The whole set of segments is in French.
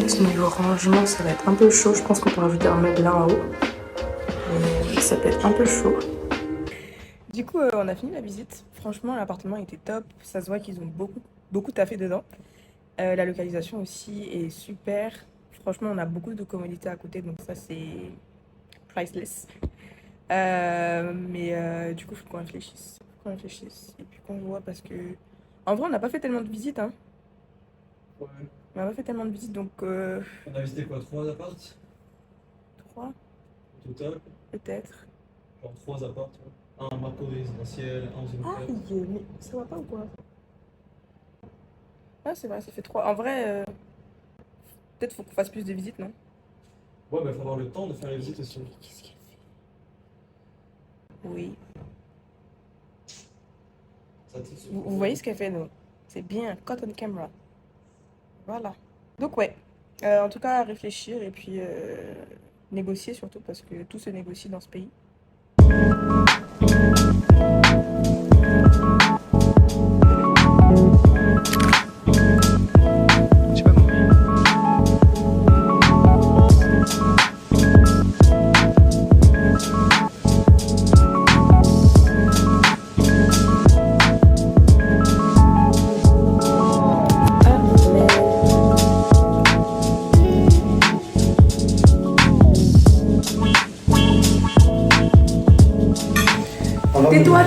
contre, niveau rangement, ça va être un peu chaud. Je pense qu'on peut rajouter un meuble là en haut. Mais ça peut être un peu chaud. Du coup, on a fini la visite. Franchement, l'appartement était top. Ça se voit qu'ils ont beaucoup taffé dedans. La localisation aussi est super. Franchement, on a beaucoup de commodités à côté, donc ça, c'est priceless. Du coup, il faut qu'on réfléchisse. Et puis qu'on voit parce que... En vrai, on n'a pas fait tellement de visites, hein. Ouais. On n'a pas fait tellement de visites, donc... On a visité quoi, 3 apparts 3 au total? Peut-être. Genre 3 apparts, un Marco résidentiel, un aux Aïe, mais ça va pas ou quoi? Ah, c'est vrai, ça fait 3. En vrai, peut-être faut qu'on fasse plus de visites, non? Ouais, bah faut avoir le temps de faire les visites aussi. Qu'est-ce qu'elle fait? Oui. Vous voyez ce qu'elle fait, non? C'est bien, caught on camera. Voilà. Donc ouais, en tout cas, réfléchir et puis négocier surtout parce que tout se négocie dans ce pays.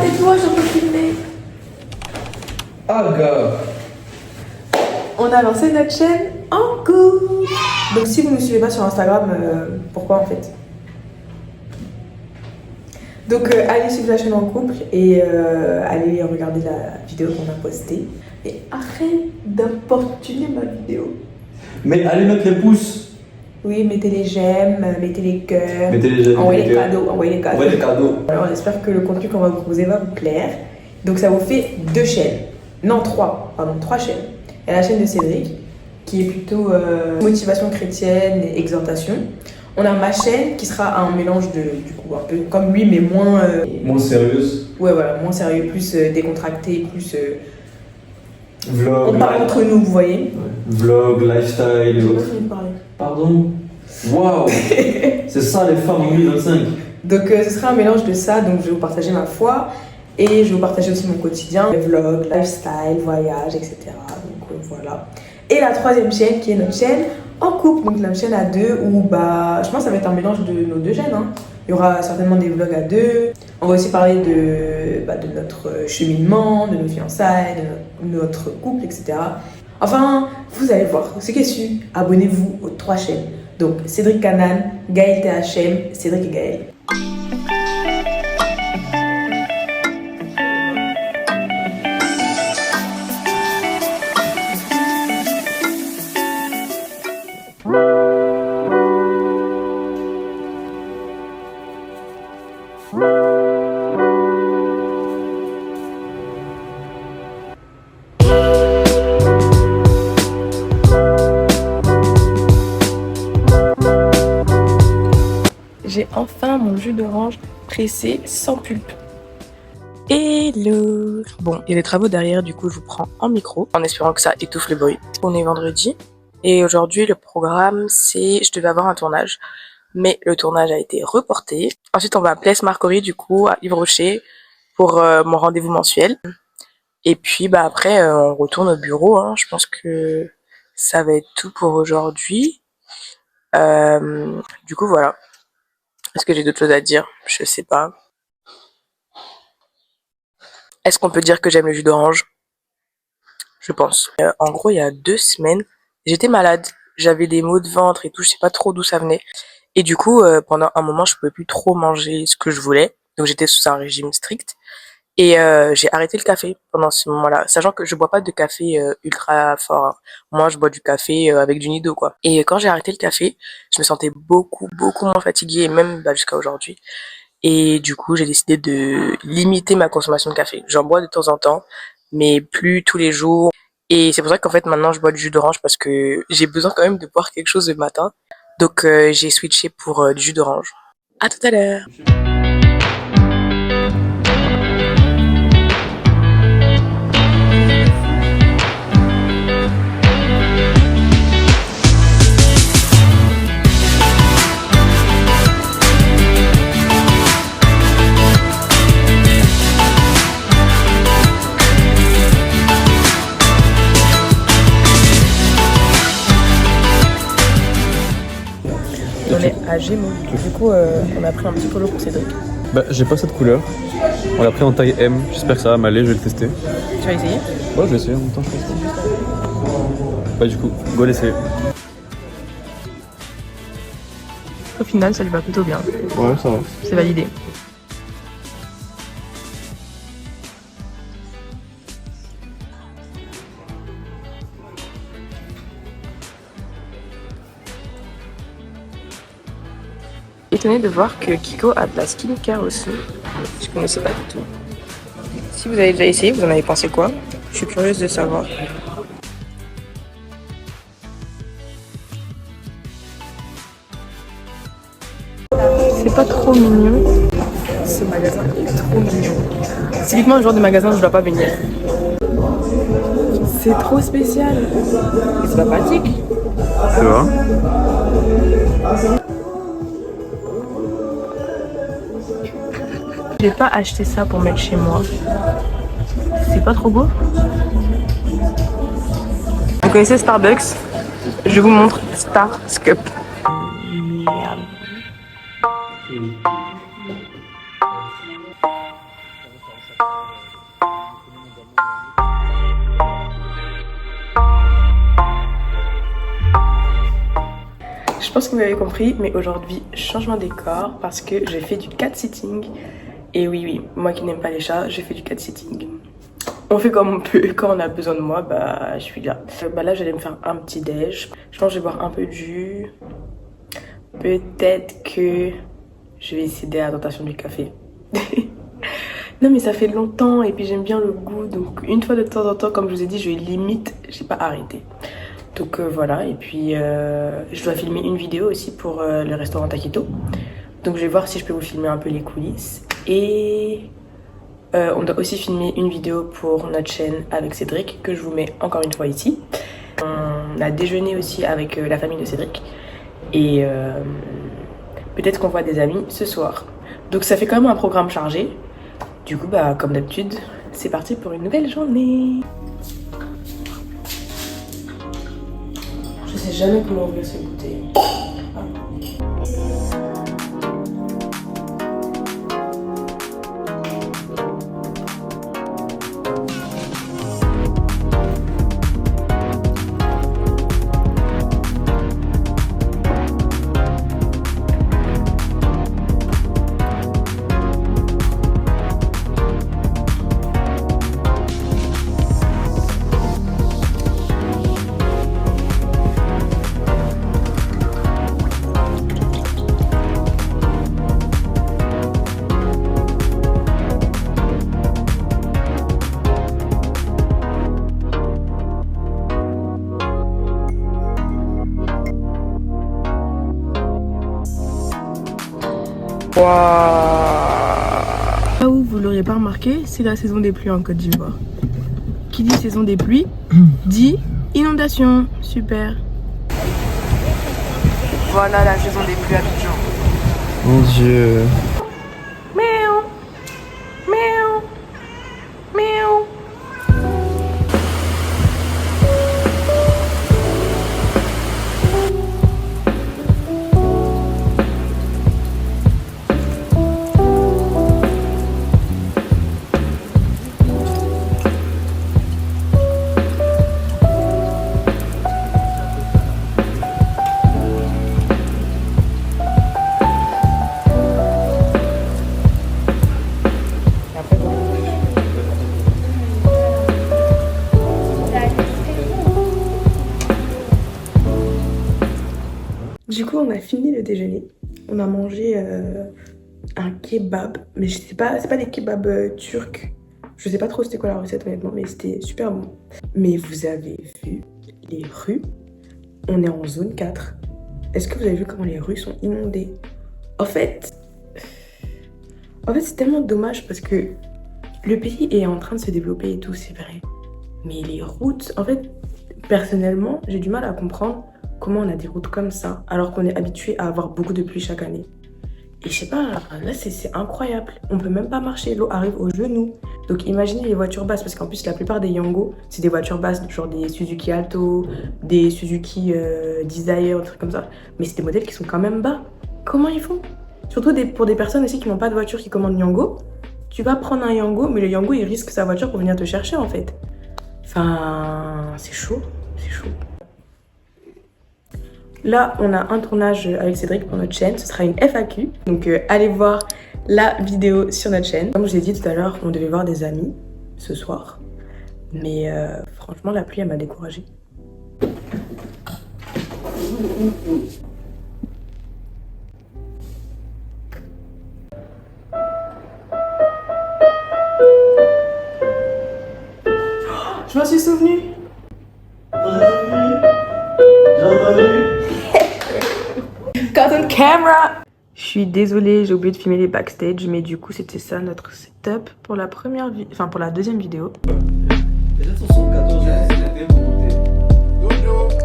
Tais-toi, je peux filmer. Ah, gars. On a lancé notre chaîne en couple. Donc si vous ne nous suivez pas sur Instagram, pourquoi en fait? Donc allez suivre la chaîne en couple et allez regarder la vidéo qu'on a postée. Et arrête d'importuner ma vidéo. Mais allez mettre les pouces. Oui, mettez les j'aime, mettez les cœurs, Mettez les j'aime, envoyez les cadeaux, envoyez les cadeaux. Envoyez les cadeaux. Alors on espère que le contenu qu'on va vous proposer va vous plaire. Donc ça vous fait 2 chaînes. Non, 3 chaînes. Il y a la chaîne de Cédric, qui est plutôt motivation chrétienne et exhortation. On a ma chaîne qui sera un mélange de, du coup, un peu comme lui, mais moins... Moins sérieuse. Ouais, voilà, moins sérieux, plus décontracté, plus... Vlog. On parle entre nous, vous voyez. Ouais. Vlog, lifestyle et autres. Pardon. Waouh. C'est ça les femmes en 2025. Donc ce sera un mélange de ça, donc je vais vous partager ma foi et je vais vous partager aussi mon quotidien, les vlogs, lifestyle, voyage, etc. Donc voilà. Et la 3e chaîne qui est notre chaîne en couple, donc la chaîne à 2 où je pense que ça va être un mélange de nos 2 chaînes. Hein. Il y aura certainement des vlogs à 2. On va aussi parler de notre cheminement, de nos fiançailles, de notre couple, etc. Enfin, vous allez voir, ce qui est sûr, abonnez-vous aux 3 chaînes. Donc Cédric Canal, Gaël THM, Cédric et Gaël. J'ai enfin mon jus d'orange pressé sans pulpe. Hello! Bon, il y a des travaux derrière, du coup je vous prends en micro, en espérant que ça étouffe le bruit. On est vendredi, et aujourd'hui le programme c'est... Je devais avoir un tournage, mais le tournage a été reporté. Ensuite on va à Place Marcory, du coup, à Yves Rocher, pour mon rendez-vous mensuel. Et puis après on retourne au bureau, hein. Je pense que ça va être tout pour aujourd'hui. Du coup voilà. Est-ce que j'ai d'autres choses à dire? Je sais pas. Est-ce qu'on peut dire que j'aime le jus d'orange? Je pense. En gros, il y a 2 semaines, j'étais malade. J'avais des maux de ventre et tout, je sais pas trop d'où ça venait. Et du coup, pendant un moment, je pouvais plus trop manger ce que je voulais. Donc j'étais sous un régime strict. Et j'ai arrêté le café pendant ce moment-là. Sachant que je bois pas de café ultra fort. Hein. Moi, je bois du café avec du Nido, quoi. Et quand j'ai arrêté le café, je me sentais beaucoup moins fatiguée, et même jusqu'à aujourd'hui. Et du coup, j'ai décidé de limiter ma consommation de café. J'en bois de temps en temps, mais plus tous les jours. Et c'est pour ça qu'en fait, maintenant, je bois du jus d'orange parce que j'ai besoin quand même de boire quelque chose le matin. Donc, j'ai switché pour du jus d'orange. À tout à l'heure! à Gémeaux. Du coup, on a pris un petit polo pour Cédric. Bah, j'ai pas cette couleur. On l'a pris en taille M. J'espère que ça va m'aller, je vais le tester. Tu vas essayer? Ouais, je vais essayer en même temps, je pense. Bah, du coup, go l'essayer. Au final, ça lui va plutôt bien. Ouais, ça va. C'est validé. Étonnée de voir que Kiko a de la skincare aussi. Je connaissais pas du tout. Si vous avez déjà essayé, vous en avez pensé quoi? Je suis curieuse de savoir. C'est pas trop mignon. Ce magasin est trop mignon. Typiquement le genre de magasin où je dois pas venir. C'est trop spécial. Et c'est pas pratique. Ça va? Je vais pas acheter ça pour mettre chez moi. C'est pas trop beau? Vous connaissez Starbucks? Je vous montre Starscup. Merde. Je pense que vous avez compris, mais aujourd'hui, changement de décor parce que j'ai fait du cat-sitting. Et oui, moi qui n'aime pas les chats, j'ai fait du cat-sitting. On fait comme on peut, quand on a besoin de moi, bah je suis là. Là, j'allais me faire un petit déj. Je pense que je vais boire un peu de jus. Peut-être que je vais céder à la tentation du café. Non mais ça fait longtemps et puis j'aime bien le goût. Donc une fois de temps en temps, comme je vous ai dit, je limite, j'ai pas arrêté. Donc voilà, et puis je dois filmer une vidéo aussi pour le restaurant Taquito. Donc je vais voir si je peux vous filmer un peu les coulisses. Et on doit aussi filmer une vidéo pour notre chaîne avec Cédric, que je vous mets encore une fois ici. On a déjeuné aussi avec la famille de Cédric. Et peut-être qu'on voit des amis ce soir. Donc ça fait quand même un programme chargé. Du coup, bah comme d'habitude, c'est parti pour une nouvelle journée. Je sais jamais comment ouvrir ces bouteilles. Là où vous l'auriez pas remarqué, c'est la saison des pluies en Côte d'Ivoire. Qui dit saison des pluies dit inondation. Super. Voilà la saison des pluies à Abidjan. Mon Dieu. Miaou, miaou, miaou. Du coup, on a fini le déjeuner. On a mangé un kebab, mais je sais pas, c'est pas des kebabs turcs. Je sais pas trop c'était quoi la recette honnêtement, mais c'était super bon. Mais vous avez vu les rues? On est en zone 4. Est-ce que vous avez vu comment les rues sont inondées? En fait, c'est tellement dommage parce que le pays est en train de se développer et tout, c'est vrai. Mais les routes, en fait, personnellement, j'ai du mal à comprendre comment on a des routes comme ça, alors qu'on est habitué à avoir beaucoup de pluie chaque année. Et je sais pas, là c'est incroyable. On peut même pas marcher, l'eau arrive aux genoux. Donc imaginez les voitures basses, parce qu'en plus la plupart des Yango, c'est des voitures basses, genre des Suzuki Alto, des Suzuki Desire, des trucs comme ça. Mais c'est des modèles qui sont quand même bas. Comment ils font? Surtout pour des personnes aussi qui n'ont pas de voiture qui commandent Yango. Tu vas prendre un Yango, mais le Yango il risque sa voiture pour venir te chercher en fait. Enfin, c'est chaud, c'est chaud. Là, on a un tournage avec Cédric pour notre chaîne, ce sera une FAQ. Donc allez voir la vidéo sur notre chaîne. Comme je vous ai dit tout à l'heure, on devait voir des amis ce soir. Mais franchement, la pluie, elle m'a découragée. Je m'en suis souvenue. Cartoon camera. Je suis désolée, j'ai oublié de filmer les backstage, mais du coup c'était ça notre setup pour la pour la deuxième vidéo.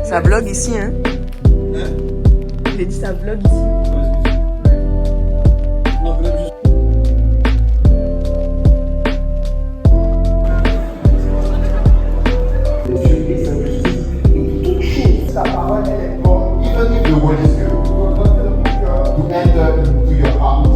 Ça vlog ici, hein? J'ai dit ça vlog ici. Sa parole, elle est bonne. Even if the word is good, to enter into your heart.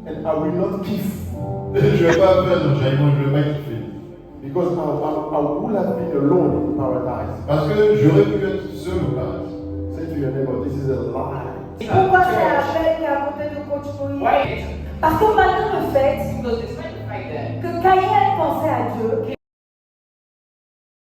And I will not kiss. Je vais pas faire de jaillement, je vais pas kiffer. Because I would have been alone in paradise. Parce que j'aurais pu être seul au paradis. Say to your neighbor, this is a lie. Pourquoi c'est la peine qu'à côté de Coach Moïse? Parce que malgré le fait que Caïn pensait à Dieu,